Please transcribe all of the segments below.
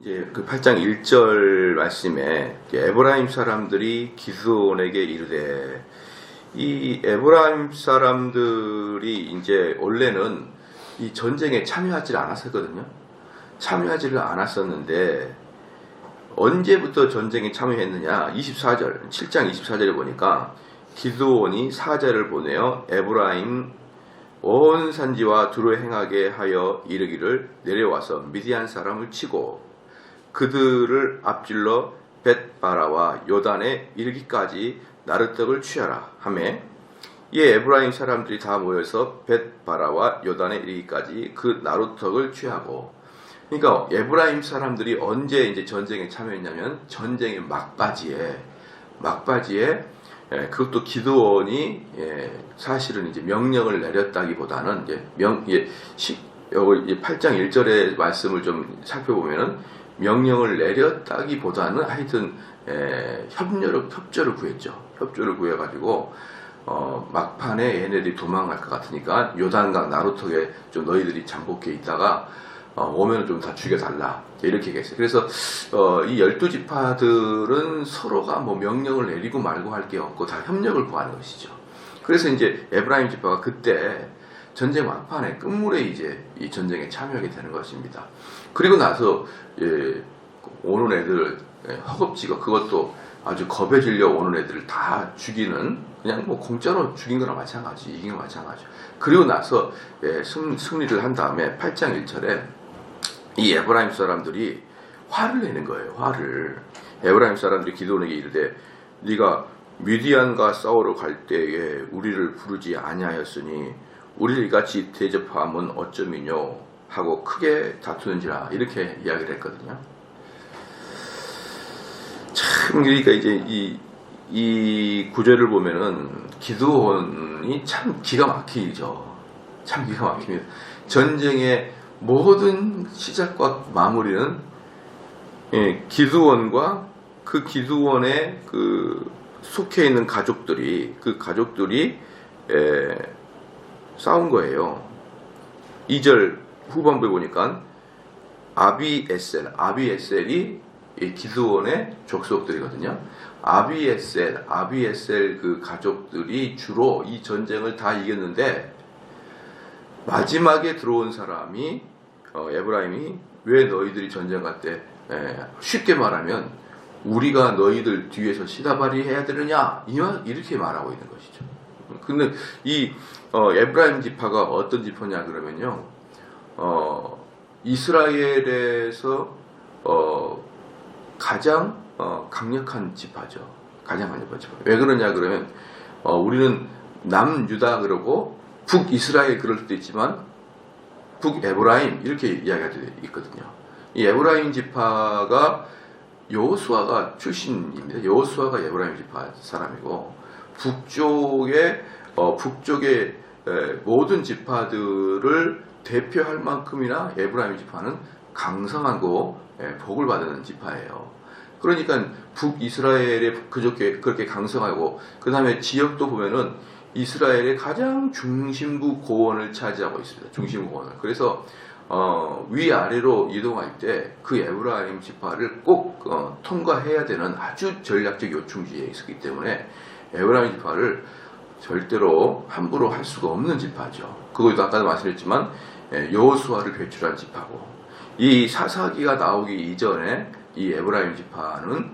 이제 그 8장 1절 말씀에 에브라임 사람들이 기드온에게 이르되, 이 에브라임 사람들이 이제 원래는 이 전쟁에 참여하지 않았었거든요. 참여하지를 않았었는데 언제부터 전쟁에 참여했느냐? 24절, 7장 24절에 보니까 기드온이 사자를 보내어 에브라임 온 산지와 두루 행하게 하여 이르기를, 내려와서 미디안 사람을 치고 그들을 앞질러 벳바라와 요단에 이르기까지 나르떡을 취하라 하매, 이 에브라임 사람들이 다 모여서 벳바라와 요단에 이르기까지 그 나루떡을 취하고. 그러니까 에브라임 사람들이 언제 이제 전쟁에 참여했냐면 전쟁의 막바지에 그것도 기드온이 사실은 이제 명령을 내렸다기보다는 여기 8장 1절의 말씀을 좀 살펴보면은 명령을 내렸다기보다는 하여튼 협조를 구했죠. 협조를 구해가지고 막판에 얘네들이 도망갈 것 같으니까 요단강 나루턱에 좀 너희들이 잠복해 있다가 오면 좀 다 죽여달라, 이렇게 얘기했어요. 그래서 이 12지파들은 서로가 뭐 명령을 내리고 말고 할 게 없고 다 협력을 구하는 것이죠. 그래서 이제 에브라임 지파가 그때 전쟁 막판에 끝물에 이제 이 전쟁에 참여하게 되는 것입니다. 그리고 나서 오는 애들 허겁지겁, 그것도 아주 겁에 질려 오는 애들을 다 죽이는, 그냥 뭐 공짜로 죽인 거나 마찬가지, 이긴 거 마찬가지. 그리고 나서 승리를 한 다음에 8장 1절에 이 에브라임 사람들이 화를 내는 거예요. 화를. 에브라임 사람들이 기드온에게 이르되, 네가 미디안과 싸우러 갈 때에 우리를 부르지 아니하였으니 우리를 이같이 대접함은 어쩌미뇨 하고 크게 다투는지라, 이렇게 이야기를 했거든요. 참, 그러니까 이제 이 구절을 보면은 기드온이 참 기가 막히죠. 참 기가 막힙니다. 전쟁의 모든 시작과 마무리는 기드온과 그 기드온의 그 속해 있는 가족들이, 싸운 거예요. 2절 후반부에 보니까 아비에셀이 기드온의 족속들이거든요. 아비에셀 그 가족들이 주로 이 전쟁을 다 이겼는데, 마지막에 들어온 사람이 에브라임이, 왜 너희들이 전쟁 갈 때 쉽게 말하면 우리가 너희들 뒤에서 시다바리 해야 되느냐, 이렇게 말하고 있는 것이죠. 근데 이 에브라임 지파가 어떤 지파냐 그러면요, 이스라엘에서 가장 강력한 지파죠. 가장 강력한 지파. 왜 그러냐 그러면 우리는 남유다 그러고 북이스라엘 그럴 수도 있지만 북에브라임 이렇게 이야기가 있거든요. 이 에브라임 지파가 여호수아가 출신입니다. 여호수아가 에브라임 지파 사람이고, 북쪽의 모든 지파들을 대표할 만큼이나 에브라임 지파는 강성하고 복을 받는 지파예요. 그러니까 북이스라엘에 그렇게 강성하고, 그 다음에 지역도 보면은 이스라엘의 가장 중심부 고원을 차지하고 있습니다. 중심부 고원을. 그래서 위아래로 이동할 때 그 에브라임 지파를 꼭 통과해야 되는 아주 전략적 요충지에 있었기 때문에 에브라임 지파를 절대로 함부로 할 수가 없는 지파죠. 그것도 아까도 말씀드렸지만 여호수아를 배출한 지파고, 이 사사기가 나오기 이전에 이 에브라임 지파는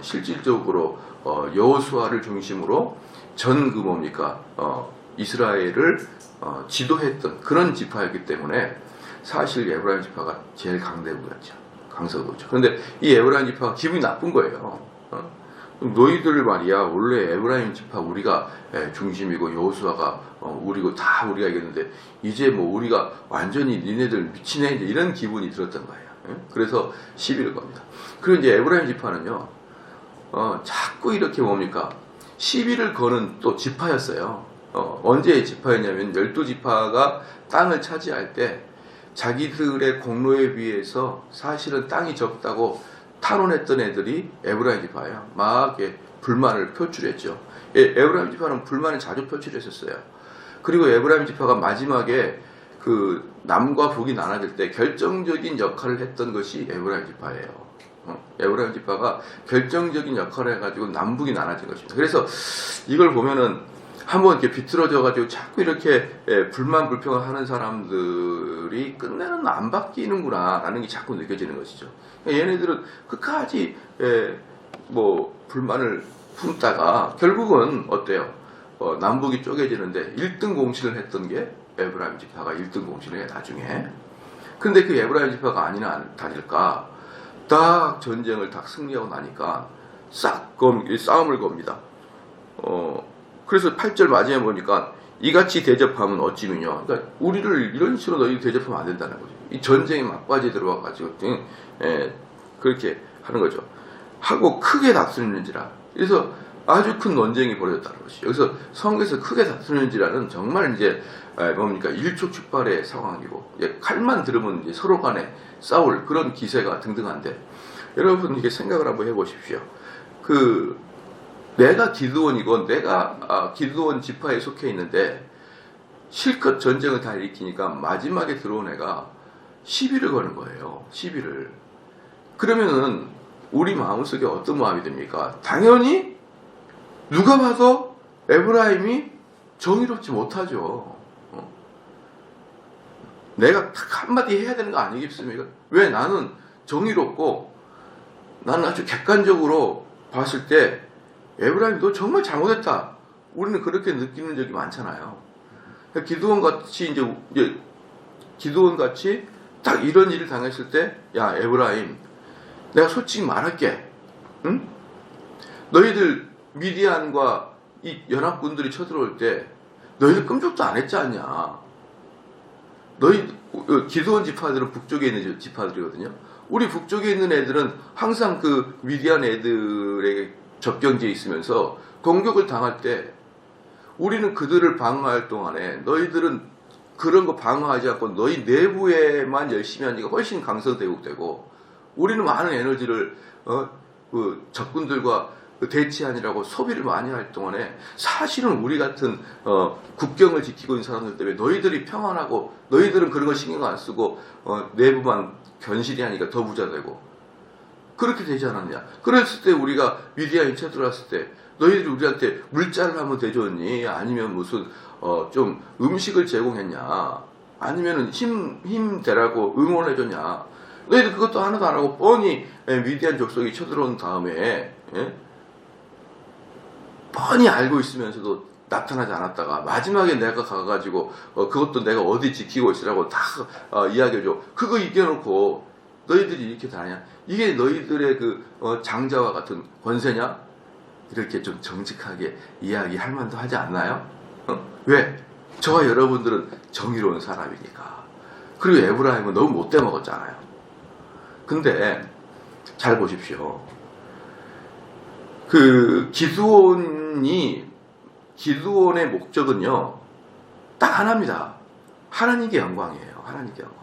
실질적으로 여호수아를 중심으로 이스라엘을 지도했던 그런 지파였기 때문에 사실 에브라임 지파가 제일 강대국이었죠. 강서구죠. 그런데 이 에브라임 지파가 기분이 나쁜 거예요. 너희들 말이야, 원래 에브라임 지파 우리가 중심이고 여호수아가 우리고 다 우리가 이겼는데 이제 뭐 우리가 완전히 니네들 미치네, 이런 기분이 들었던 거예요. 그래서 시비를 겁니다. 그리고 이제 에브라임 지파는요, 자꾸 이렇게 뭡니까, 시비를 거는 또 지파였어요. 언제 지파였냐면 12지파가 땅을 차지할 때 자기들의 공로에 비해서 사실은 땅이 적다고 탄원했던 애들이 에브라임 지파예요. 막 불만을 표출했죠. 에브라임 지파는 불만을 자주 표출했었어요. 그리고 에브라임 지파가 마지막에 그 남과 북이 나눠질 때 결정적인 역할을 했던 것이 에브라임 지파예요. 에브라임 지파가 결정적인 역할을 해가지고 남북이 나눠진 것입니다. 그래서 이걸 보면은 한번 이렇게 비틀어져 가지고 자꾸 이렇게 불만 불평을 하는 사람들이 끝내는 안 바뀌는구나라는 게 자꾸 느껴지는 것이죠. 그러니까 얘네들은 끝까지 뭐 불만을 품다가 결국은 어때요? 남북이 쪼개지는데 1등 공신을 했던 게 에브라임 지파가 1등 공신을 해 나중에. 근데 그 에브라임 지파가 아니나 다를까 딱 전쟁을 딱 승리하고 나니까 싸움을 겁니다. 그래서 8절 마지막에 보니까 이같이 대접하면 어찌미뇨. 그러니까 우리를 이런 식으로 너희 대접하면 안 된다는 거죠. 이 전쟁에 막바지 들어와가지고 그렇게 하는 거죠. 하고 크게 다투는지라. 그래서 아주 큰 논쟁이 벌어졌다는 것이. 여기서 성경에서 크게 다투는지라는 정말 이제 뭡니까 일촉즉발의 상황이고 칼만 들으면 이제 서로 간에 싸울 그런 기세가 등등한데 여러분 이게 생각을 한번 해보십시오. 내가 기드온이고 내가 기드온 지파에 속해 있는데 실컷 전쟁을 다 일으키니까 마지막에 들어온 애가 시비를 거는 거예요. 시비를. 그러면은 우리 마음속에 어떤 마음이 됩니까? 당연히 누가 봐도 에브라임이 정의롭지 못하죠. 내가 딱 한마디 해야 되는 거 아니겠습니까? 왜 나는 정의롭고 나는 아주 객관적으로 봤을 때 에브라임 너 정말 잘못했다. 우리는 그렇게 느끼는 적이 많잖아요. 기드온 같이 기드온 같이 딱 이런 일을 당했을 때, 야 에브라임, 내가 솔직히 말할게. 응? 너희들 미디안과 이 연합군들이 쳐들어올 때 너희들 끔찍도 안 했지 않냐? 기드온 지파들은 북쪽에 있는 지파들이거든요. 우리 북쪽에 있는 애들은 항상 그 미디안 애들에게 접경지에 있으면서 공격을 당할 때 우리는 그들을 방어할 동안에 너희들은 그런 거 방어하지 않고 너희 내부에만 열심히 하니까 훨씬 강성대국되고 우리는 많은 에너지를 적군들과 대치하느라고 소비를 많이 할 동안에 사실은 우리 같은 국경을 지키고 있는 사람들 때문에 너희들이 평안하고 너희들은 그런 거 신경 안 쓰고 내부만 견실히 하니까 더 부자되고 그렇게 되지 않았냐. 그랬을 때 우리가 미디안이 쳐들어왔을 때 너희들이 우리한테 물자를 하면 대줬니? 아니면 무슨 좀 음식을 제공했냐? 아니면 힘 대라고 응원해줬냐? 너희들 그것도 하나도 안 하고 뻔히 미디안 족속이 쳐들어온 다음에 뻔히 알고 있으면서도 나타나지 않았다가 마지막에 내가 가가지고 그것도 내가 어디 지키고 있으라고 다 이야기해줘. 그거 이겨놓고 너희들이 이렇게 다냐? 이게 너희들의 장자와 같은 권세냐? 이렇게 좀 정직하게 이야기할 만도 하지 않나요? 왜? 저와 여러분들은 정의로운 사람이니까. 그리고 에브라임은 너무 못돼 먹었잖아요. 근데 잘 보십시오. 기드온의 목적은요 딱 하나입니다. 하나님께 영광이에요. 하나님께 영광.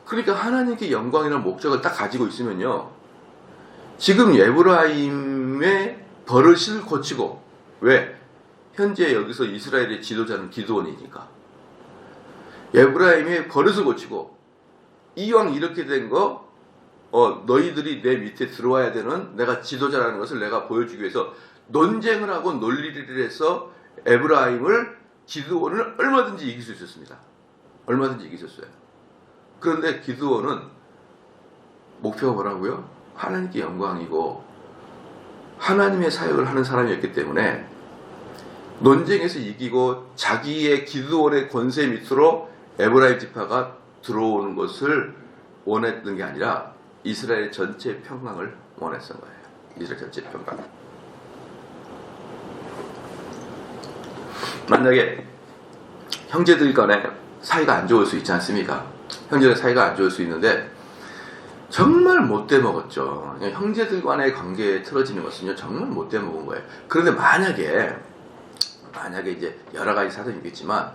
그러니까 하나님께 영광이라는 목적을 딱 가지고 있으면요 지금 에브라임의 버릇을 고치고 왜? 현재 여기서 이스라엘의 지도자는 기드온이니까 에브라임의 버릇을 고치고 이왕 이렇게 된 거 너희들이 내 밑에 들어와야 되는 내가 지도자라는 것을 내가 보여주기 위해서 논쟁을 하고 논리를 해서 기드온을 얼마든지 이길 수 있었습니다. 얼마든지 이기셨어요. 그런데 기드온은 목표가 뭐라고요? 하나님께 영광이고 하나님의 사역을 하는 사람이었기 때문에 논쟁에서 이기고 자기의 기드온의 권세 밑으로 에브라임 지파가 들어오는 것을 원했던 게 아니라 이스라엘 전체 평강을 원했던 거예요. 이스라엘 전체 평강. 만약에 형제들 간에 사이가 안 좋을 수 있지 않습니까? 형제들 사이가 안 좋을 수 있는데 정말 못돼 먹었죠. 형제들 간의 관계에 틀어지는 것은요 정말 못돼 먹은 거예요. 그런데 만약에 이제 여러 가지 사정이 있겠지만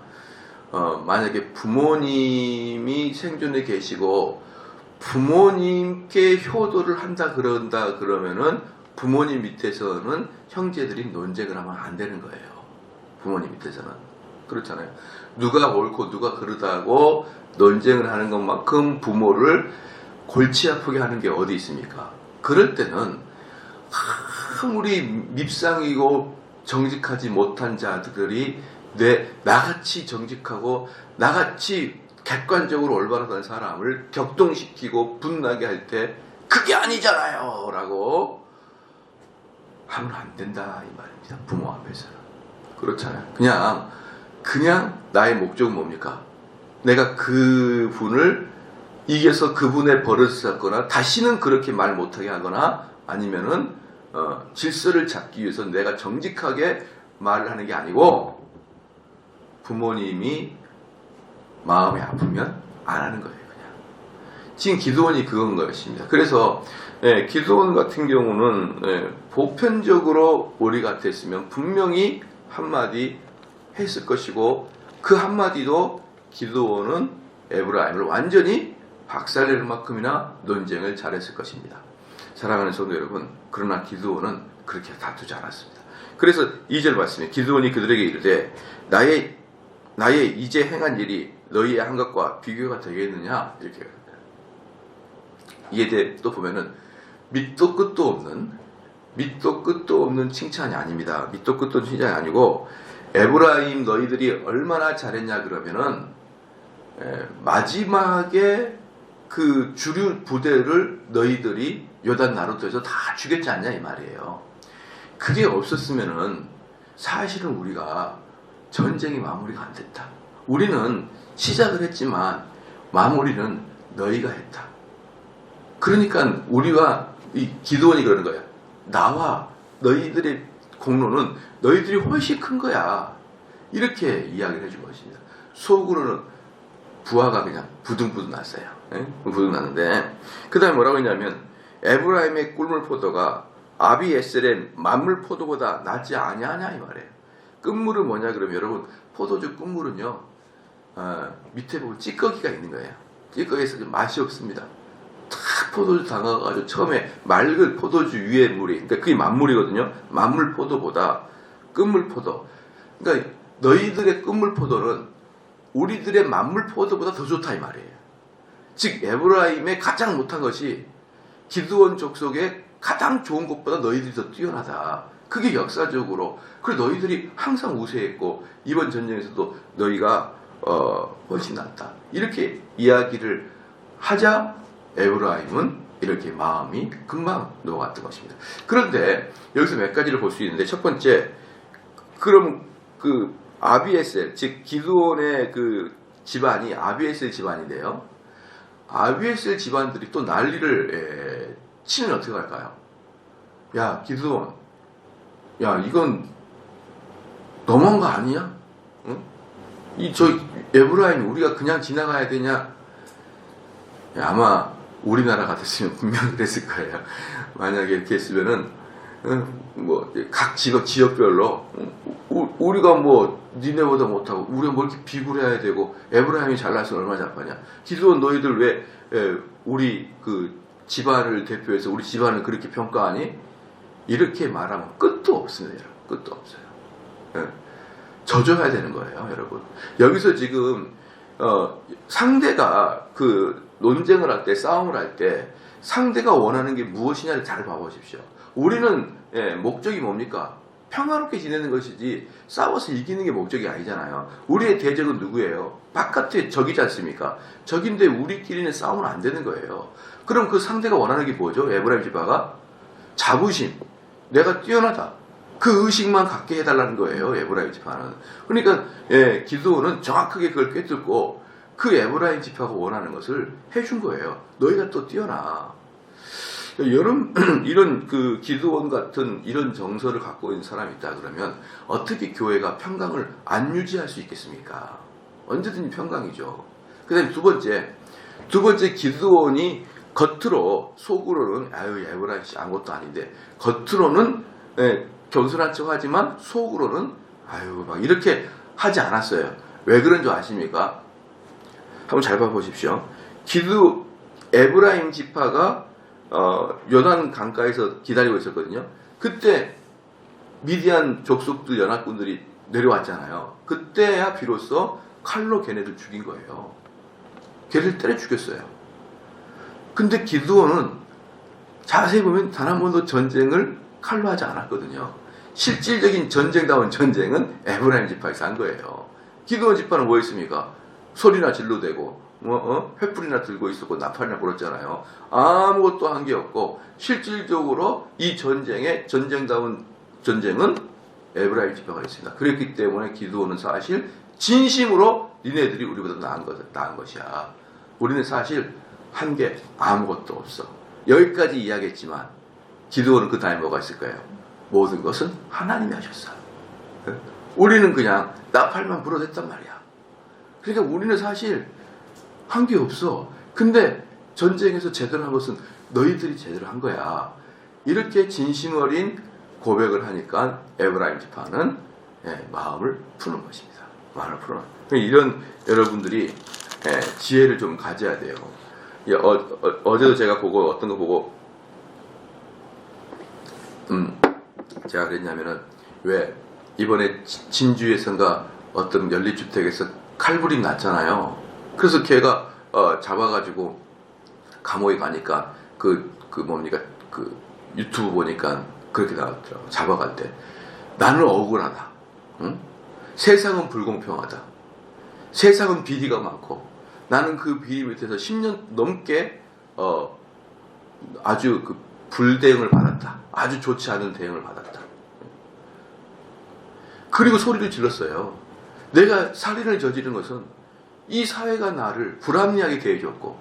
만약에 부모님이 생존해 계시고 부모님께 효도를 한다 그러면은 부모님 밑에서는 형제들이 논쟁을 하면 안 되는 거예요. 부모님 밑에서는. 그렇잖아요. 누가 옳고 누가 그르다고 논쟁을 하는 것만큼 부모를 골치 아프게 하는 게 어디 있습니까? 그럴 때는 아무리 밉상이고 정직하지 못한 자들이 나같이 정직하고 나같이 객관적으로 올바르다는 사람을 격동시키고 분나게 할 때 그게 아니잖아요 라고 하면 안 된다 이 말입니다. 부모 앞에서는. 그렇잖아요. 그냥 나의 목적은 뭡니까? 내가 그분을 이겨서 그분의 버릇을 잡거나 다시는 그렇게 말 못하게 하거나 아니면은 질서를 잡기 위해서 내가 정직하게 말을 하는 게 아니고 부모님이 마음이 아프면 안 하는 거예요. 그냥. 지금 기도원이 그건 것입니다. 그래서 기도원 같은 경우는 보편적으로 우리 같았으면 분명히 한마디 했을 것이고 그 한마디도 기도원은 에브라임을 완전히 박살낼 만큼이나 논쟁을 잘했을 것입니다. 사랑하는 성도 여러분, 그러나 기드온은 그렇게 다투지 않았습니다. 그래서 2절 말씀에 기드온이 그들에게 이르되 나의 이제 행한 일이 너희의 한 것과 비교가 되겠느냐 이렇게 합니다. 이에 대해 또 보면은 밑도 끝도 없는 칭찬이 아닙니다. 밑도 끝도 없는 칭찬이 아니고 에브라임 너희들이 얼마나 잘했냐 그러면은 마지막에 그 주류 부대를 너희들이 요단 나루터에서 다 죽였지 않냐 이 말이에요. 그게 없었으면은 사실은 우리가 전쟁이 마무리가 안 됐다. 우리는 시작을 했지만 마무리는 너희가 했다. 그러니까 우리와 이 기드온이 그러는 거야. 나와 너희들의 공로는 너희들이 훨씬 큰 거야. 이렇게 이야기를 해준 것입니다. 속으로는 부하가 그냥 부둥부둥 났어요. 부둥 났는데 그 다음에 뭐라고 했냐면 에브라임의 꿀물 포도가 아비에셀의 만물 포도보다 낫지 아니하냐 이 말이에요. 끝물은 뭐냐 그러면 여러분 포도주 끝물은요 밑에 보면 찌꺼기가 있는 거예요. 찌꺼기에서 맛이 없습니다. 다 포도주 담가가지고 처음에 맑은 포도주 위에 물이 그러니까 그게 만물이거든요. 만물 포도보다 끝물 포도 그러니까 너희들의 끝물 포도는 우리들의 만물 포도보다 더 좋다 이 말이에요. 즉 에브라임의 가장 못한 것이 기드온 족속의 가장 좋은 것보다 너희들이 더 뛰어나다. 그게 역사적으로 그리고 너희들이 항상 우세했고 이번 전쟁에서도 너희가 훨씬 낫다. 이렇게 이야기를 하자 에브라임은 이렇게 마음이 금방 녹았던 것입니다. 그런데 여기서 몇 가지를 볼 수 있는데 첫 번째 그럼 그 아비에셀 즉 기드온의 그 집안이 아비에셀 집안인데요. 아비에셀 집안들이 또 난리를 치면 어떻게 할까요? 야 기드온 야 이건 너무한 거 아니냐? 응? 저 에브라임 우리가 그냥 지나가야 되냐? 야, 아마 우리나라 같았으면 분명히 그랬을 거예요. 만약에 이렇게 했으면은 뭐 각 지역별로 우리가 뭐 니네보다 못하고 우리가 뭐 이렇게 비굴해야 되고 에브라임이 잘나서 얼마나 잘하냐? 기드온 너희들 왜 우리 그 집안을 대표해서 우리 집안을 그렇게 평가하니? 이렇게 말하면 끝도 없습니다. 끝도 없어요. 져줘야 되는 거예요, 여러분. 여기서 지금 상대가 그 논쟁을 할 때, 싸움을 할 때 상대가 원하는 게 무엇이냐를 잘 봐보십시오. 우리는 목적이 뭡니까? 평화롭게 지내는 것이지 싸워서 이기는 게 목적이 아니잖아요. 우리의 대적은 누구예요? 바깥에 적이지 않습니까? 적인데 우리끼리는 싸우면 안 되는 거예요. 그럼 그 상대가 원하는 게 뭐죠? 에브라임 지파가 자부심, 내가 뛰어나다. 그 의식만 갖게 해달라는 거예요. 에브라임 지파는. 그러니까 기드온은 정확하게 그걸 꿰뚫고 그 에브라임 지파가 원하는 것을 해준 거예요. 너희가 또 뛰어나. 이런 그 기드온 같은 이런 정서를 갖고 있는 사람이 있다 그러면 어떻게 교회가 평강을 안 유지할 수 있겠습니까? 언제든지 평강이죠. 그 다음에 두 번째 기드온이 겉으로 속으로는 에브라임 씨 아무것도 아닌데 겉으로는 겸손한 척 하지만 속으로는 막 이렇게 하지 않았어요. 왜 그런 줄 아십니까? 한번 잘 봐보십시오. 에브라임 지파가 요단 강가에서 기다리고 있었거든요. 그때 미디안 족속들 연합군들이 내려왔잖아요. 그때야 비로소 칼로 걔네들 죽인 거예요. 걔를 때려 죽였어요. 근데 기드온은 자세히 보면 단 한 번도 전쟁을 칼로 하지 않았거든요. 실질적인 전쟁다운 전쟁은 에브라임 지파에서 한 거예요. 기드온 지파는 뭐 했습니까? 소리나 질러대고 횃불이나 들고 있었고 나팔이나 불었잖아요. 아무것도 한 게 없고 실질적으로 이 전쟁의 전쟁다운 전쟁은 에브라임 지파가 했습니다. 그랬기 때문에 기드온은 사실 진심으로 니네들이 우리보다 나은 것이야. 우리는 사실 한 게 아무것도 없어. 여기까지 이야기했지만 기드온은 그 다음에 뭐가 있을까요? 모든 것은 하나님이 하셨어. 우리는 그냥 나팔만 불어댔단 말이야. 그러니까 우리는 사실 한 게 없어. 근데 전쟁에서 제대로 한 것은 너희들이 제대로 한 거야. 이렇게 진심 어린 고백을 하니까 에브라임 지파는 마음을 푸는 것입니다. 마음을 푸는. 이런 여러분들이 지혜를 좀 가져야 돼요. 어제도 제가 보고 어떤 거 보고 제가 그랬냐면은 왜 이번에 진주에선가 어떤 연립주택에서 칼불이 났잖아요. 그래서 걔가 잡아가지고 감옥에 가니까 그 유튜브 보니까 그렇게 나왔더라고. 잡아갈 때 나는 억울하다. 응? 세상은 불공평하다. 세상은 비리가 많고 나는 그 비리 밑에서 10년 넘게 아주 그 불대응을 받았다. 아주 좋지 않은 대응을 받았다. 그리고 소리를 질렀어요. 내가 살인을 저지른 것은 이 사회가 나를 불합리하게 대해줬고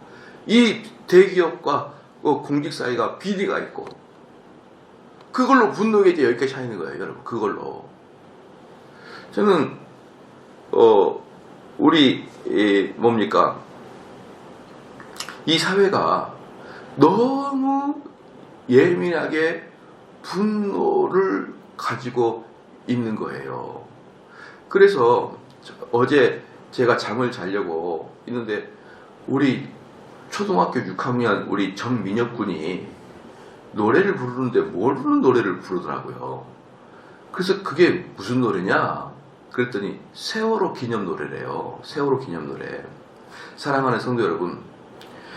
이 대기업과 공직 사회가 비리가 있고 그걸로 분노가 이제 여기까지 차이는 거예요, 여러분. 그걸로 저는 우리 뭡니까 이 사회가 너무 예민하게 분노를 가지고 있는 거예요. 그래서 어제 제가 잠을 자려고 있는데 우리 초등학교 6학년 우리 정민혁 군이 노래를 부르는데 모르는 노래를 부르더라고요. 그래서 그게 무슨 노래냐? 그랬더니 세월호 기념 노래래요. 세월호 기념 노래. 사랑하는 성도 여러분,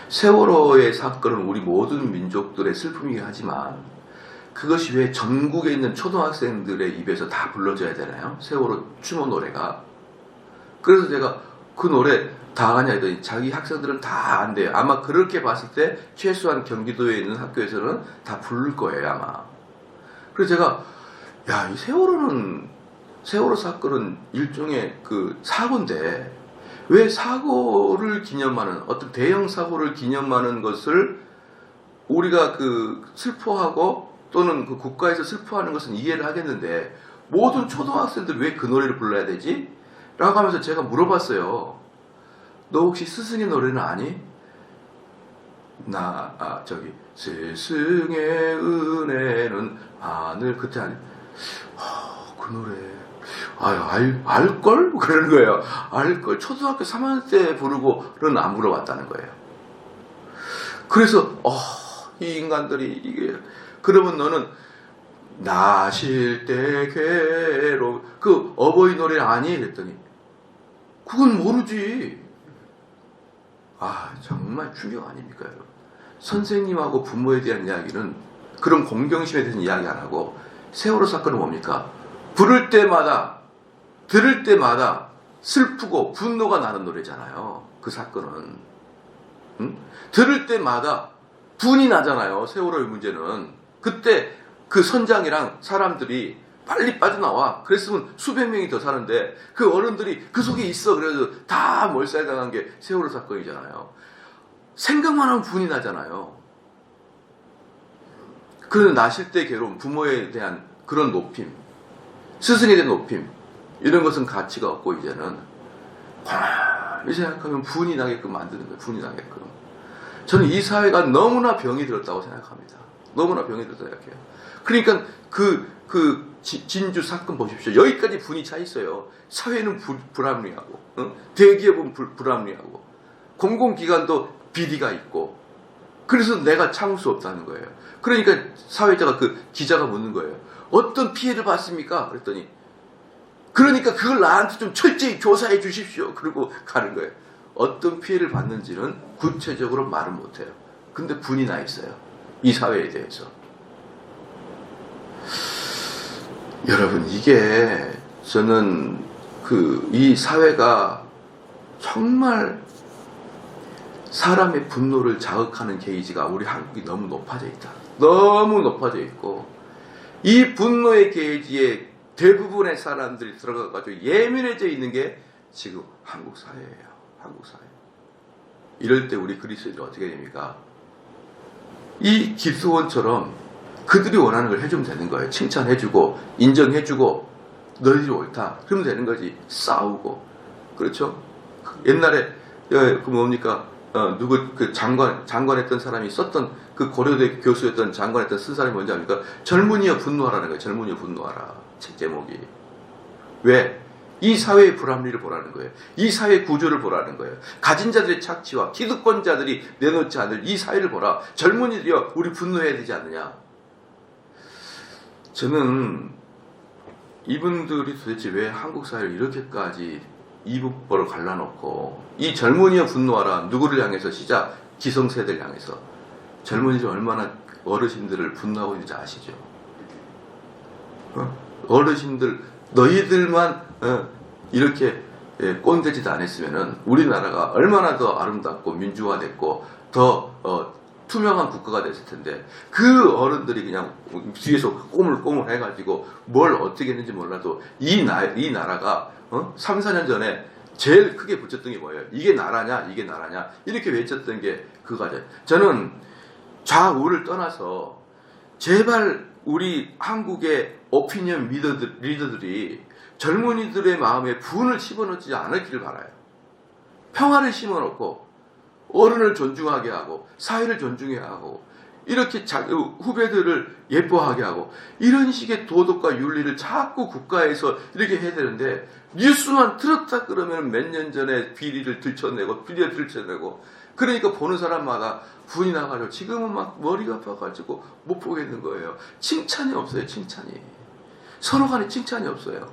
세월호의 사건은 우리 모든 민족들의 슬픔이긴 하지만 그것이 왜 전국에 있는 초등학생들의 입에서 다 불러져야 되나요? 세월호 추모 노래가. 그래서 제가 그 노래 다 아냐 했더니 자기 학생들은 다 안돼요. 아마 그렇게 봤을 때 최소한 경기도에 있는 학교에서는 다 부를 거예요, 아마. 그래서 제가 야, 이 세월호 사건은 일종의 그 사고인데 왜 사고를 기념하는 어떤 대형 사고를 기념하는 것을 우리가 그 슬퍼하고 또는 그 국가에서 슬퍼하는 것은 이해를 하겠는데 모든 초등학생들 왜 그 노래를 불러야 되지? 라고 하면서 제가 물어봤어요. 너 혹시 스승의 노래는 아니? 스승의 은혜는 하늘 그때 아니? 그 노래 알걸? 그러는 거예요. 알걸? 초등학교 3학년 때 부르고는 안 물어봤다는 거예요. 그래서 이 인간들이 이게 그러면 너는 나실 때 괴로움 그 어버이 노래 아니? 그랬더니 그건 모르지. 정말 충격 아닙니까 여러분? 선생님하고 부모에 대한 이야기는 그런 공경심에 대해서 이야기 안 하고 세월호 사건은 뭡니까? 부를 때마다 들을 때마다 슬프고 분노가 나는 노래잖아요. 그 사건은 들을 때마다 분이 나잖아요. 세월호의 문제는 그때 그 선장이랑 사람들이 빨리 빠져나와. 그랬으면 수백 명이 더 사는데 그 어른들이 그 속에 있어. 그래서 다 몰살당한 게 세월호 사건이잖아요. 생각만 하면 분이 나잖아요. 그런 나실 때 괴로움, 부모에 대한 그런 높임, 스승에 대한 높임 이런 것은 가치가 없고 이제는 가만히 생각하면 분이 나게끔 만드는 거예요. 분이 나게끔. 저는 이 사회가 너무나 병이 들었다고 생각합니다. 너무나 병이 들었다고 생각해요. 그러니까 진주 사건 보십시오. 여기까지 분이 차 있어요. 사회는 불합리하고, 대기업은 불합리하고, 공공기관도 비리가 있고, 그래서 내가 참을 수 없다는 거예요. 그러니까 사회자가 그 기자가 묻는 거예요. 어떤 피해를 받습니까? 그랬더니 그러니까 그걸 나한테 좀 철저히 조사해 주십시오. 그리고 가는 거예요. 어떤 피해를 받는지는 구체적으로 말은 못해요. 근데 분이 나 있어요. 이 사회에 대해서. 여러분, 이게 저는 이 사회가 정말 사람의 분노를 자극하는 게이지가 우리 한국이 너무 높아져 있다. 너무 높아져 있고, 이 분노의 게이지에 대부분의 사람들이 들어가가지고 예민해져 있는 게 지금 한국 사회예요. 한국 사회. 이럴 때 우리 그리스도인들 어떻게 됩니까? 이 기수원처럼 그들이 원하는 걸 해주면 되는 거예요. 칭찬해주고 인정해주고 너희들이 옳다. 그러면 되는 거지. 싸우고. 그렇죠? 옛날에 그 뭡니까? 누구 그 장관했던 사람이 썼던 그 고려대 교수였던 장관했던 쓴 사람이 뭔지 압니까? 젊은이여 분노하라는 거예요. 젊은이여 분노하라. 책 제목이. 왜? 이 사회의 불합리를 보라는 거예요. 이 사회 구조를 보라는 거예요. 가진 자들의 착취와 기득권자들이 내놓지 않을 이 사회를 보라. 젊은이들이여 우리 분노해야 되지 않느냐. 저는 이분들이 도대체 왜 한국 사회를 이렇게까지 이북벌을 갈라놓고 이 젊은이여 분노하라. 누구를 향해서 시작? 기성세대를 향해서. 젊은이들 얼마나 어르신들을 분노하고 있는지 아시죠? 어르신들 너희들만 이렇게 꼰대짓 안 했으면은 우리나라가 얼마나 더 아름답고 민주화됐고 더 투명한 국가가 됐을 텐데, 그 어른들이 그냥 뒤에서 꼬물꼬물 해가지고 뭘 어떻게 했는지 몰라도 이 나라가 3, 4년 전에 제일 크게 붙였던 게 뭐예요? 이게 나라냐? 이게 나라냐? 이렇게 외쳤던 게 그거죠. 저는 좌우를 떠나서 제발 우리 한국의 오피니언 리더들이 젊은이들의 마음에 분을 집어넣지 않았기를 바라요. 평화를 심어놓고 어른을 존중하게 하고 사회를 존중해야 하고 이렇게 후배들을 예뻐하게 하고 이런 식의 도덕과 윤리를 자꾸 국가에서 이렇게 해야 되는데, 뉴스만 틀었다 그러면 몇 년 전에 비리를 들춰내고 그러니까 보는 사람마다 분이 나가지고 지금은 막 머리가 아파가지고 못 보겠는 거예요. 칭찬이 없어요. 칭찬이. 서로 간에 칭찬이 없어요.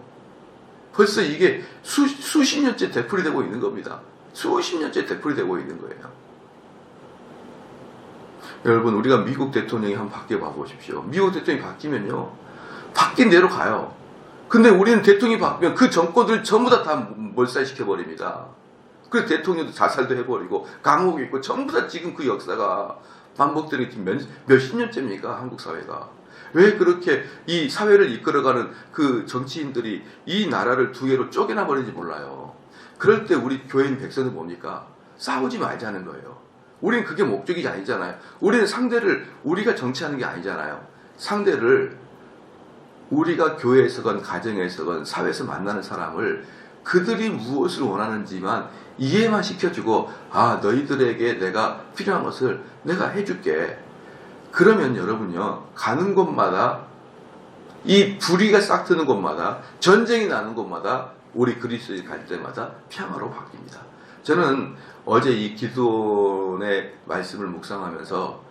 벌써 이게 수십 년째 되풀이되고 있는 겁니다. 수십 년째 되풀이되고 있는 거예요. 여러분, 우리가 미국 대통령이 한번 바뀌어 보십시오. 미국 대통령이 바뀌면요, 바뀐 대로 가요. 근데 우리는 대통령이 바뀌면 그 정권들 전부 다 몰살시켜버립니다. 그래서 대통령도 자살도 해버리고 감옥에 있고 전부 다 지금 그 역사가 반복되는 게 몇십 년째입니까? 한국 사회가. 왜 그렇게 이 사회를 이끌어가는 그 정치인들이 이 나라를 두 개로 쪼개나 버리는지 몰라요. 그럴 때 우리 교인 백성은 뭡니까? 싸우지 말자는 거예요. 우리는 그게 목적이 아니잖아요. 우리는 상대를, 우리가 정치하는 게 아니잖아요. 상대를 우리가 교회에서건 가정에서건 사회에서 만나는 사람을 그들이 무엇을 원하는지만 이해만 시켜주고, 아, 너희들에게 내가 필요한 것을 내가 해줄게. 그러면 여러분요, 가는 곳마다 이 불의가 싹 트는 곳마다, 전쟁이 나는 곳마다 우리 그리스도인 갈 때마다 평화로 바뀝니다. 저는 어제 이 기드온의 말씀을 묵상하면서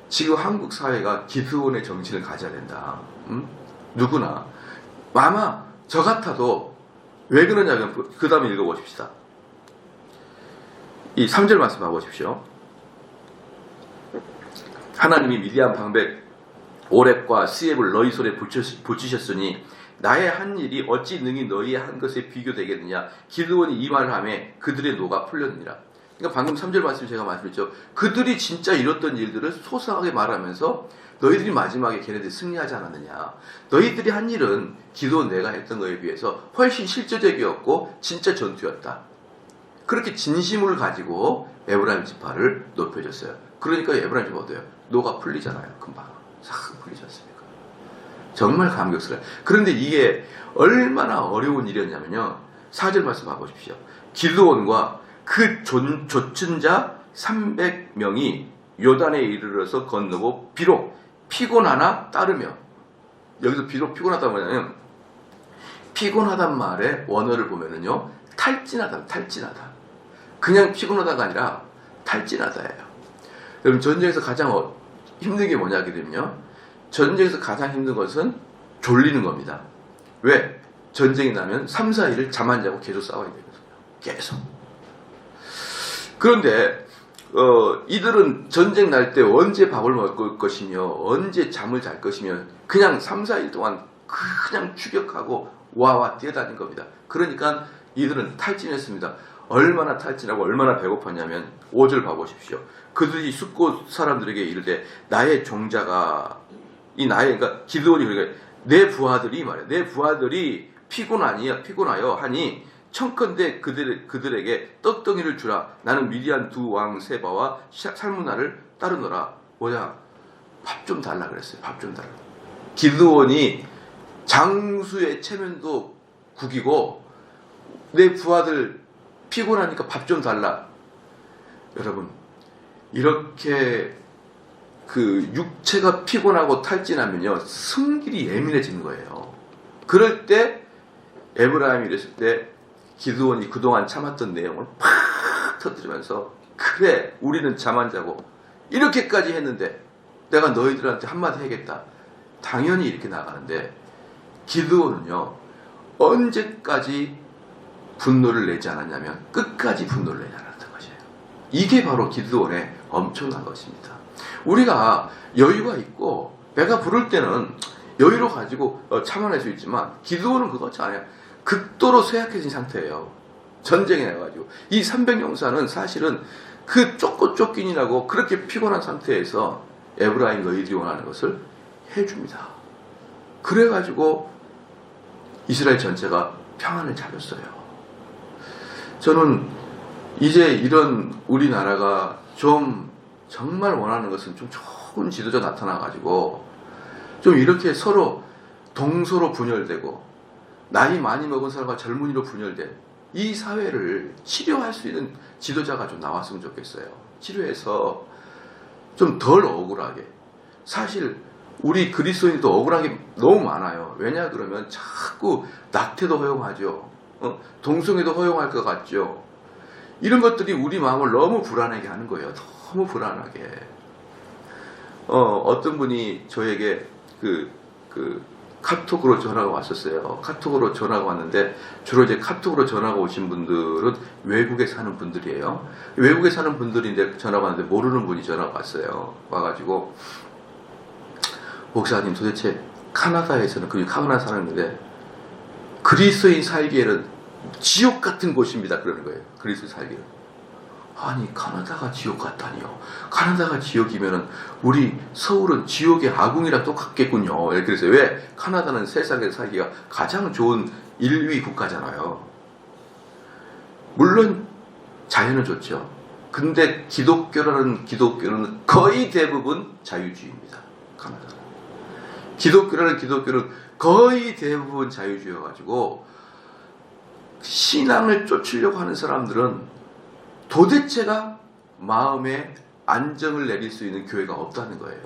지금 한국 사회가 기드온의 정신을 가져야 된다. 누구나. 아마 저 같아도 왜 그러냐면, 그 다음에 읽어보십시다. 이 3절 말씀 봐보십시오. 하나님이 미디안 방백 오렙과 스엡을 너희 손에 붙이셨으니 나의 한 일이 어찌 능히 너희의 한 것에 비교되겠느냐. 기드온이 이 말을 하며 그들의 노가 풀렸느니라. 그러니까 방금 3절 말씀 제가 말씀드렸죠. 그들이 진짜 이뤘던 일들을 소상하게 말하면서 너희들이 마지막에 걔네들이 승리하지 않았느냐. 너희들이 한 일은 기드온 내가 했던 거에 비해서 훨씬 실제적이었고 진짜 전투였다. 그렇게 진심을 가지고 에브라임 지파를 높여줬어요. 그러니까 에브라임 지파 어때요? 노가 풀리잖아요. 금방 싹 풀리지 않습니까? 정말 감격스러워요. 그런데 이게 얼마나 어려운 일이었냐면요, 4절 말씀 봐보십시오. 기드온과 그 조친 자 300명이 요단에 이르러서 건너고 비록 피곤하나 따르며, 여기서 비록 피곤하다고 하냐면 피곤하단 말의 원어를 보면은요, 탈진하다. 그냥 피곤하다가 아니라 탈진하다예요. 여러분, 전쟁에서 가장 힘든 게 뭐냐 하게 되면요, 전쟁에서 가장 힘든 것은 졸리는 겁니다. 왜? 전쟁이 나면 3, 4일을 잠 안 자고 계속 싸워야 되거든요. 계속. 그런데 이들은 전쟁 날 때 언제 밥을 먹을 것이며 언제 잠을 잘 것이며 그냥 3, 4일 동안 그냥 추격하고 와와 뛰어다닌 겁니다. 그러니까 이들은 탈진했습니다. 얼마나 탈진하고 얼마나 배고팠냐면 5절 봐보십시오. 그들이 숫곳 사람들에게 이르되 나의 종자가 그러니까 기드온이 그러니까 내 부하들이 말이야. 내 부하들이 피곤하여 하니 청컨대 그들에게 떡덩이를 주라. 나는 미디안 두 왕 세바와 살무나를 따르노라. 뭐냐? 밥 좀 달라 그랬어요. 밥 좀 달라. 기드온이 장수의 체면도 구기고 내 부하들 피곤하니까 밥 좀 달라. 여러분, 이렇게 그 육체가 피곤하고 탈진하면요 승질이 예민해지는 거예요. 그럴 때 에브라임이 이랬을 때 기드온이 그동안 참았던 내용을 팍 터뜨리면서 그래 우리는 잠 안 자고 이렇게까지 했는데 내가 너희들한테 한마디 해야겠다. 당연히 이렇게 나가는데 기드온은요 언제까지 분노를 내지 않았냐면 끝까지 분노를 내지 않았던 것이에요. 이게 바로 기드온의 엄청난 것입니다. 우리가 여유가 있고 배가 부를 때는 여유로 가지고 참아낼 수 있지만 기드온은 그렇지 않아요. 극도로 쇠약해진 상태예요. 전쟁이 나가지고 이 300용사는 사실은 그 쫓긴이라고 그렇게 피곤한 상태에서 에브라임 너희들이 원하는 것을 해줍니다. 그래가지고 이스라엘 전체가 평안을 찾았어요. 저는 이제 이런 우리나라가 좀 정말 원하는 것은 좀 좋은 지도자 나타나가지고 좀 이렇게 서로 동서로 분열되고 나이 많이 먹은 사람과 젊은이로 분열된 이 사회를 치료할 수 있는 지도자가 좀 나왔으면 좋겠어요. 치료해서 좀 덜 억울하게. 사실 우리 그리스도인도 억울한 게 너무 많아요. 왜냐 그러면 자꾸 낙태도 허용하죠. 동성애도 허용할 것 같죠. 이런 것들이 우리 마음을 너무 불안하게 하는 거예요. 너무 불안하게. 어떤 분이 저에게 카톡으로 전화가 왔었어요. 카톡으로 전화가 왔는데 주로 이제 카톡으로 전화가 오신 분들은 외국에 사는 분들이에요. 외국에 사는 분들인데 전화가 왔는데 모르는 분이 전화가 왔어요. 와가지고 목사님 도대체 카나다에서는 카나다 사는데 그리스도인 살기에는 지옥 같은 곳입니다. 그러는 거예요. 그리스도인 살기에는. 아니 카나다가 지옥 같다니요. 카나다가 지옥이면은 우리 서울은 지옥의 아궁이랑 똑같겠군요. 이렇게 그랬어요. 왜? 카나다는 세상에서 살기가 가장 좋은 1위 국가잖아요. 물론 자연은 좋죠. 근데 기독교는 거의 대부분 자유주의입니다. 카나다는. 기독교는 거의 대부분 자유주의여가지고 신앙을 쫓으려고 하는 사람들은 도대체가 마음에 안정을 내릴 수 있는 교회가 없다는 거예요.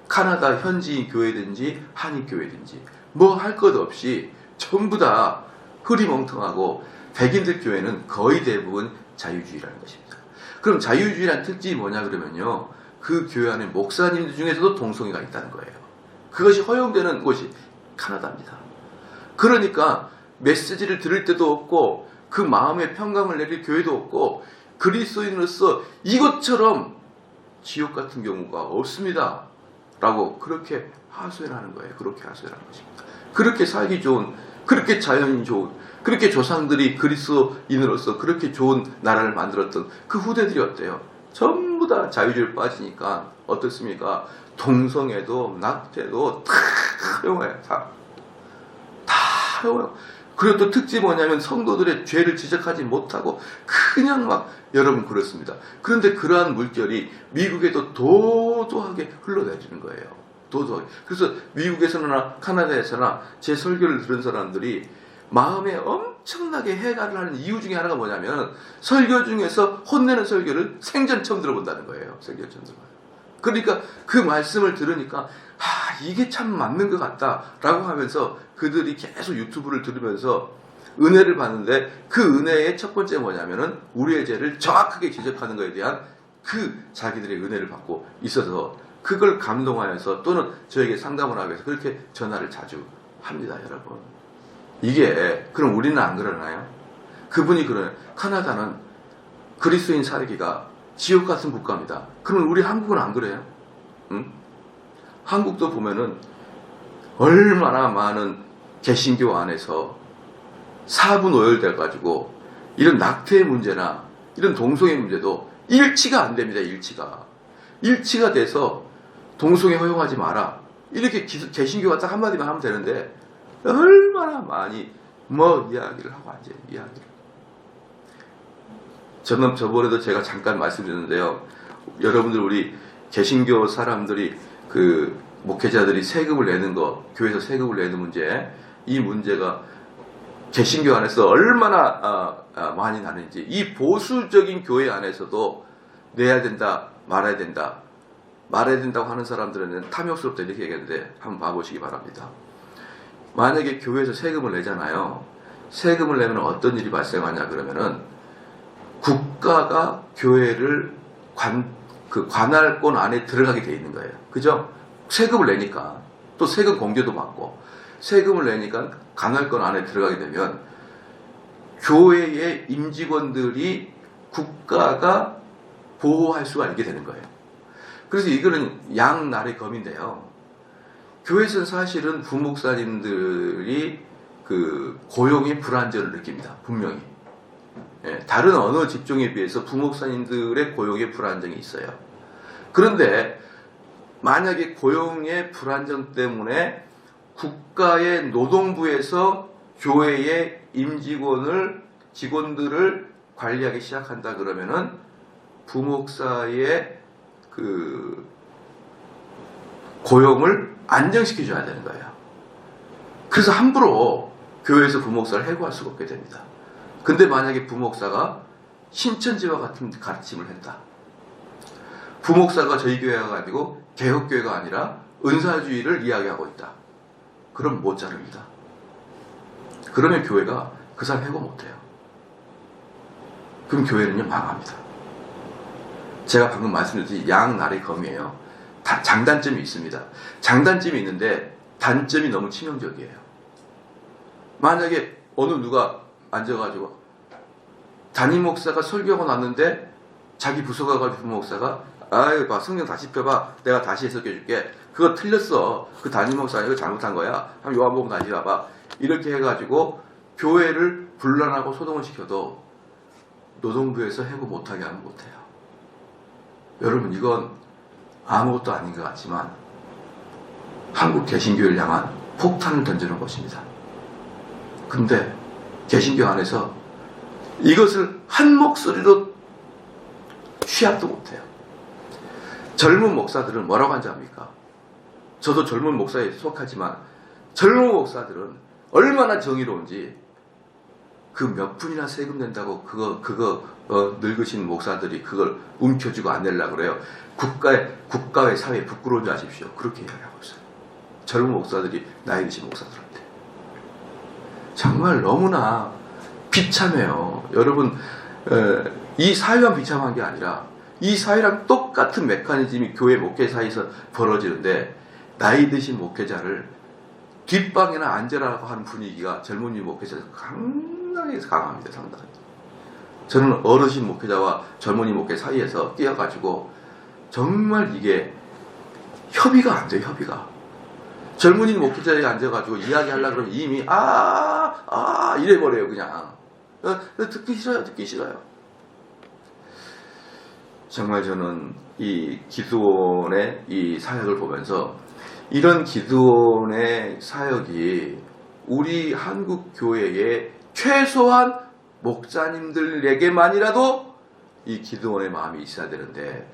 카나다 현지인 교회든지 한인교회든지 뭐 할 것 없이 전부 다 흐리멍텅하고 백인들 교회는 거의 대부분 자유주의라는 것입니다. 그럼 자유주의라는 특징이 뭐냐 그러면요. 그 교회 안에 목사님들 중에서도 동성애가 있다는 거예요. 그것이 허용되는 곳이 카나다입니다. 그러니까 메시지를 들을 때도 없고 그 마음의 평강을 내릴 교회도 없고 그리스도인으로서 이것처럼 지옥 같은 경우가 없습니다. 라고 그렇게 하소연하는 거예요. 그렇게 하소연하는 것입니다. 그렇게 살기 좋은, 그렇게 자연이 좋은, 그렇게 조상들이 그리스도인으로서 그렇게 좋은 나라를 만들었던 그 후대들이 어때요? 전부 다 자유주의를 빠지니까 어떻습니까? 동성애도 낙태도 다 허용해요. 다 허용해요. 그리고 또 특징이 뭐냐면 성도들의 죄를 지적하지 못하고 그냥 막 여러분 그렇습니다. 그런데 그러한 물결이 미국에도 도도하게 흘러내리는 거예요. 도도하게. 그래서 미국에서나 카나다에서나 제 설교를 들은 사람들이 마음에 엄청나게 해가를 하는 이유 중에 하나가 뭐냐면 설교 중에서 혼내는 설교를 생전 처음 들어본다는 거예요. 생전 처음 들어봐요. 그러니까 그 말씀을 들으니까 이게 참 맞는 것 같다라고 하면서 그들이 계속 유튜브를 들으면서 은혜를 받는데 그 은혜의 첫 번째 뭐냐면은 우리의 죄를 정확하게 지적하는 것에 대한 그 자기들의 은혜를 받고 있어서 그걸 감동하여서 또는 저에게 상담을 하기 위해서 그렇게 전화를 자주 합니다. 여러분. 그럼 우리는 안 그러나요? 그분이 그러네. 카나다는 그리스도인 살기가 지옥 같은 국가입니다. 그럼 우리 한국은 안 그래요? 응? 한국도 보면은 얼마나 많은 개신교 안에서 사분 오열돼가지고 이런 낙태의 문제나 이런 동성애 문제도 일치가 안 됩니다. 일치가 돼서 동성애 허용하지 마라. 이렇게 개신교가 딱 한마디만 하면 되는데 얼마나 많이 이야기를 하고 앉아요. 이야기를. 저번에도 제가 잠깐 말씀드렸는데요. 여러분들 우리 개신교 사람들이 그 목회자들이 세금을 내는 거, 교회에서 세금을 내는 문제, 이 문제가 개신교 안에서 얼마나 많이 나는지, 이 보수적인 교회 안에서도 내야 된다, 말아야 된다고 하는 사람들은 탐욕스럽다 이렇게 얘기하는데 한번 봐보시기 바랍니다. 만약에 교회에서 세금을 내잖아요. 세금을 내면 어떤 일이 발생하냐 그러면은 국가가 교회를 관할권 안에 들어가게 돼 있는 거예요. 그죠? 세금을 내니까 또 세금 공제도 받고 세금을 내니까 관할권 안에 들어가게 되면 교회의 임직원들이 국가가 보호할 수가 있게 되는 거예요. 그래서 이거는 양날의 검인데요. 교회에서는 사실은 부목사님들이 그 고용의 불안정을 느낍니다. 분명히. 다른 어느 직종에 비해서 부목사님들의 고용의 불안정이 있어요. 그런데 만약에 고용의 불안정 때문에 국가의 노동부에서 교회의 직원들을 관리하기 시작한다 그러면은 부목사의 그 고용을 안정시켜줘야 되는 거예요. 그래서 함부로 교회에서 부목사를 해고할 수가 없게 됩니다. 근데 만약에 부목사가 신천지와 같은 가르침을 했다. 부목사가 저희 교회가 아니고 개혁교회가 아니라 은사주의를 이야기하고 있다. 그럼 못 자릅니다. 그러면 교회가 그 사람 해고 못해요. 그럼 교회는요 망합니다. 제가 방금 말씀드렸듯이 양날의 검이에요. 다 장단점이 있습니다. 장단점이 있는데 단점이 너무 치명적이에요. 만약에 어느 누가 앉아가지고 담임 목사가 설교하고 났는데 자기 부서 가가지고 부목사가 아유 봐 성경 다시 펴봐 내가 다시 해석해줄게 그거 틀렸어 그 담임 목사 이거 잘못한 거야 한번 요한복음 다시 봐봐 이렇게 해가지고 교회를 분란하고 소동을 시켜도 노동부에서 해고 못하게 하면 못해요. 여러분 이건 아무것도 아닌 것 같지만 한국 개신교를 향한 폭탄을 던지는 것입니다. 근데 개신교 안에서 이것을 한 목소리로 취합도 못해요. 젊은 목사들은 뭐라고 하는지 압니까? 저도 젊은 목사에 속하지만 젊은 목사들은 얼마나 정의로운지 그 몇 푼이나 세금 낸다고 그거 늙으신 목사들이 그걸 움켜쥐고 안 내려고 그래요. 국가의 사회에 부끄러운 줄 아십시오. 그렇게 이야기하고 있어요. 젊은 목사들이 나이 드신 목사들한테. 정말 너무나 비참해요. 여러분 이 사회만 비참한 게 아니라 이 사회랑 똑같은 메커니즘이 교회 목회 사이에서 벌어지는데 나이 드신 목회자를 뒷방에나 앉으라고 하는 분위기가 젊은이 목회자에서 상당히 강합니다. 상당히. 저는 어르신 목회자와 젊은이 목회 사이에서 뛰어가지고 정말 이게 협의가 안 돼요. 협의가. 젊은이 목회자에 앉아가지고 이야기하려고 그러면 이미 이래버려요. 그냥 듣기 싫어요. 정말 저는 이 기드온의 이 사역을 보면서 이런 기드온의 사역이 우리 한국 교회의 최소한 목사님들에게만이라도 이 기드온의 마음이 있어야 되는데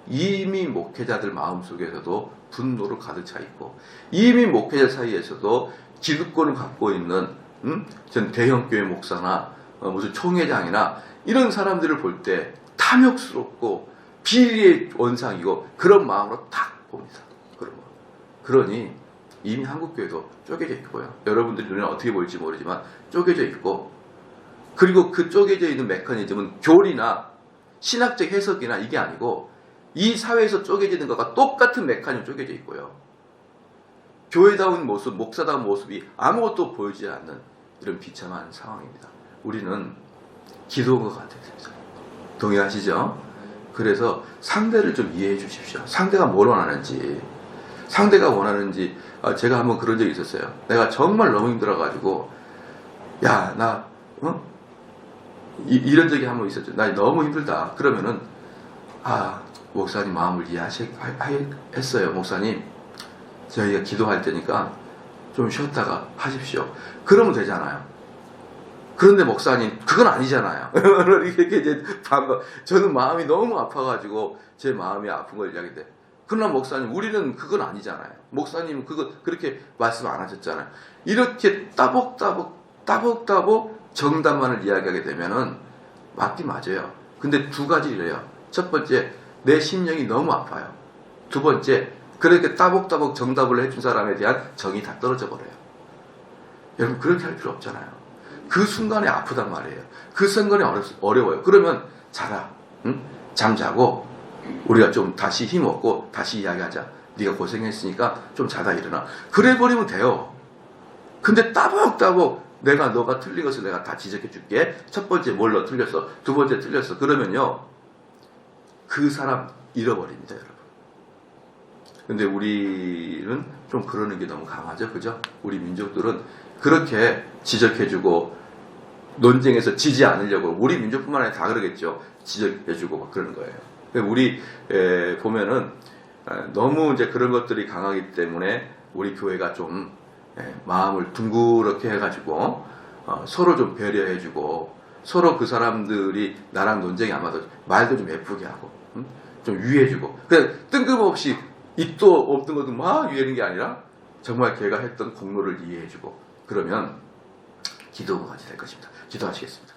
이미 목회자들 마음속에서도 분노로 가득 차 있고 이미 목회자 사이에서도 기득권을 갖고 있는 전 대형교회 목사나 무슨 총회장이나 이런 사람들을 볼 때 탐욕스럽고 비리의 원상이고 그런 마음으로 딱 봅니다. 그러니 이미 한국교회도 쪼개져 있고요. 여러분들 눈에 어떻게 보일지 모르지만 쪼개져 있고 그리고 그 쪼개져 있는 메커니즘은 교리나 신학적 해석이나 이게 아니고 이 사회에서 쪼개지는 것과 똑같은 메커니즘 쪼개져 있고요. 교회다운 모습, 목사다운 모습이 아무것도 보이지 않는 이런 비참한 상황입니다. 우리는 기도가 같아야 됩니다. 동의하시죠? 그래서 상대를 좀 이해해 주십시오. 상대가 뭘 원하는지. 상대가 원하는지, 제가 한번 그런 적이 있었어요. 내가 정말 너무 힘들어가지고, 야, 나, 이런 적이 한번 있었죠. 나 너무 힘들다. 그러면은, 목사님 마음을 이해했어요. 목사님, 저희가 기도할 테니까 좀 쉬었다가 하십시오. 그러면 되잖아요. 그런데 목사님, 그건 아니잖아요. 이렇게 이제 저는 마음이 너무 아파가지고 제 마음이 아픈 걸 이야기해. 그러나 목사님, 우리는 그건 아니잖아요. 목사님은 그렇게 말씀 안 하셨잖아요. 이렇게 따복따복 정답만을 이야기하게 되면은 맞긴 맞아요. 근데 두 가지래요. 첫 번째, 내 심령이 너무 아파요. 두 번째, 그렇게 따복따복 정답을 해준 사람에 대한 정이 다 떨어져 버려요. 여러분, 그렇게 할 필요 없잖아요. 그 순간에 아프단 말이에요. 그 순간에 어려워요. 그러면 자라. 응? 잠자고 우리가 좀 다시 힘없고 다시 이야기하자. 네가 고생했으니까 좀 자다 일어나. 그래 버리면 돼요. 근데 따복따복 너가 틀린 것을 내가 다 지적해 줄게. 첫 번째 뭘 너 틀렸어. 두 번째 틀렸어. 그러면요, 그 사람 잃어버립니다, 여러분. 근데 우리는 좀 그러는 게 너무 강하죠. 그죠? 우리 민족들은 그렇게 지적해주고 논쟁에서 지지 않으려고, 우리 민족뿐만 아니라 다 그러겠죠. 지적해주고 막 그러는 거예요. 우리 보면은 너무 이제 그런 것들이 강하기 때문에 우리 교회가 좀 마음을 둥그렇게 해가지고 서로 좀 배려해주고, 서로 그 사람들이 나랑 논쟁이 안 맞아도 말도 좀 예쁘게 하고, 좀 유해해주고, 그냥 뜬금없이 입도 없던 것도 막 유해하는 게 아니라 정말 걔가 했던 공로를 이해해주고, 그러면 기도가 같이 될 것입니다. 기도하시겠습니다.